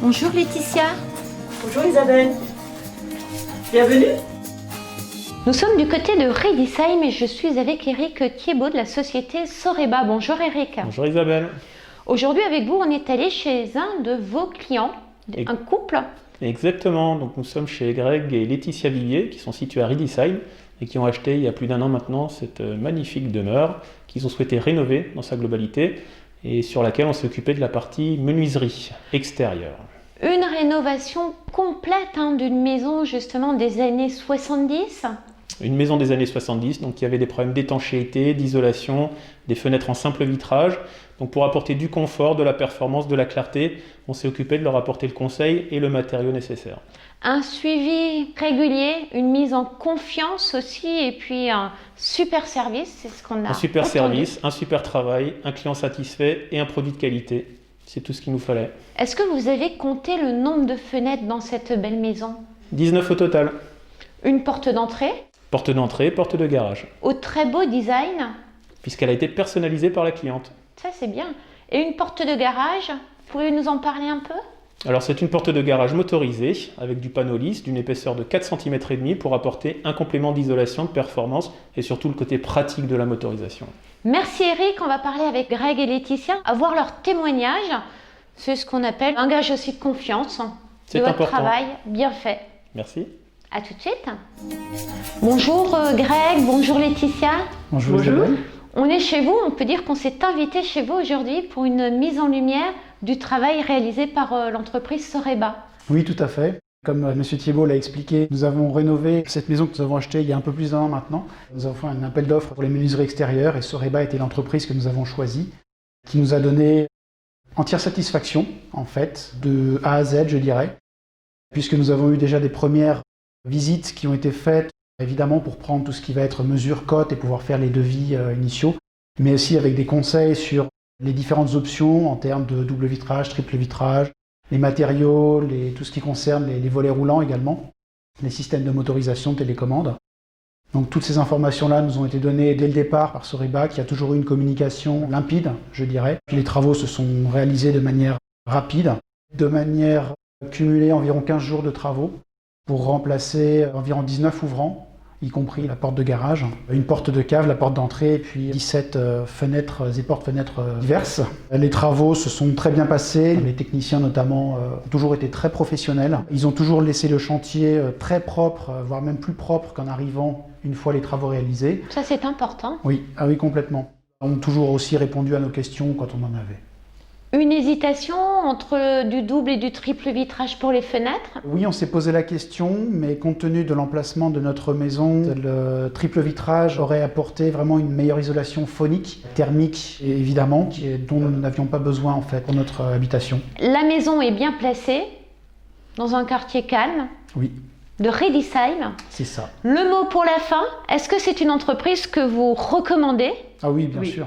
Bonjour Laetitia. Bonjour Isabelle. Bienvenue. Nous sommes du côté de Redisheim et je suis avec Eric Thiebaud de la société Soreba. Bonjour Eric. Bonjour Isabelle. Aujourd'hui avec vous, on est allé chez un de vos clients, un couple. Exactement, donc nous sommes chez Greg et Laetitia Vivier qui sont situés à Redisheim et qui ont acheté il y a plus d'1 an maintenant cette magnifique demeure qu'ils ont souhaité rénover dans sa globalité et sur laquelle on s'est occupé de la partie menuiserie extérieure. Une rénovation complète d'une maison justement des années 70. Une maison des années 70, donc il y avait des problèmes d'étanchéité, d'isolation, des fenêtres en simple vitrage. Donc pour apporter du confort, de la performance, de la clarté, on s'est occupé de leur apporter le conseil et le matériau nécessaire. Un suivi régulier, une mise en confiance aussi et puis un super service, c'est ce qu'on a. Un super entendu. service, un super travail, un client satisfait et un produit de qualité. C'est tout ce qu'il nous fallait. Est-ce que vous avez compté le nombre de fenêtres dans cette belle maison? 19 au total. Une porte d'entrée Porte d'entrée, porte de garage. au très beau design. Puisqu'elle a été personnalisée par la cliente. Ça, c'est bien. Et une porte de garage, vous pouvez nous en parler un peu? Alors c'est une porte de garage motorisée avec du panneau lisse d'une épaisseur de 4 cm et demi pour apporter un complément d'isolation, de performance et surtout le côté pratique de la motorisation. Merci Eric, on va parler avec Greg et Laetitia, avoir leur témoignage. C'est ce qu'on appelle un gage aussi de confiance C'est de votre important. travail bien fait. Merci. À tout de suite. Bonjour Greg, bonjour Laetitia. Bonjour. Isabelle. On est chez vous, on peut dire qu'on s'est invité chez vous aujourd'hui pour une mise en lumière du travail réalisé par l'entreprise Soreba. Oui, tout à fait. Comme M. Thiebaud l'a expliqué, nous avons rénové cette maison que nous avons achetée il y a un peu plus d'1 an maintenant. Nous avons fait un appel d'offres pour les menuiseries extérieures et Soreba était l'entreprise que nous avons choisie, qui nous a donné entière satisfaction, en fait, de A à Z, je dirais, puisque nous avons eu déjà des premières visites qui ont été faites, évidemment pour prendre tout ce qui va être mesure, cote et pouvoir faire les devis initiaux, mais aussi avec des conseils sur les différentes options en termes de double vitrage, triple vitrage, les matériaux, tout ce qui concerne les volets roulants également, les systèmes de motorisation, de télécommande. Donc toutes ces informations-là nous ont été données dès le départ par Soreba, qui a toujours eu une communication limpide, je dirais. Puis les travaux se sont réalisés de manière rapide, de manière cumulée environ 15 jours de travaux, pour remplacer environ 19 ouvrants, y compris la porte de garage, une porte de cave, la porte d'entrée, et puis 17 fenêtres et portes-fenêtres diverses. Les travaux se sont très bien passés, les techniciens notamment ont toujours été très professionnels. Ils ont toujours laissé le chantier très propre, voire même plus propre qu'en arrivant une fois les travaux réalisés. Ça, c'est important. Oui, ah oui, complètement. Ils ont toujours aussi répondu à nos questions quand on en avait. Une hésitation entre du double et du triple vitrage pour les fenêtres? Oui, on s'est posé la question, mais compte tenu de l'emplacement de notre maison, le triple vitrage aurait apporté vraiment une meilleure isolation phonique, thermique et évidemment, dont nous n'avions pas besoin en fait pour notre habitation. La maison est bien placée dans un quartier calme Oui, de Redisheim. c'est ça. Le mot pour la fin, est-ce que c'est une entreprise que vous recommandez? Ah oui, bien sûr.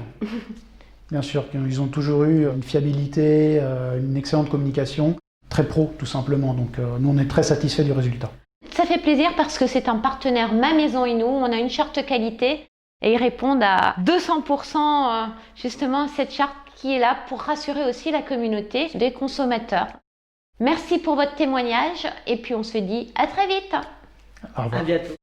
Bien sûr, ils ont toujours eu une fiabilité, une excellente communication, très pro tout simplement. Donc nous on est très satisfaits du résultat. Ça fait plaisir parce que c'est un partenaire Ma Maison et Nous. On a une charte qualité et ils répondent à 200% justement à cette charte qui est là pour rassurer aussi la communauté des consommateurs. Merci pour votre témoignage et puis on se dit à très vite. Au revoir. À bientôt.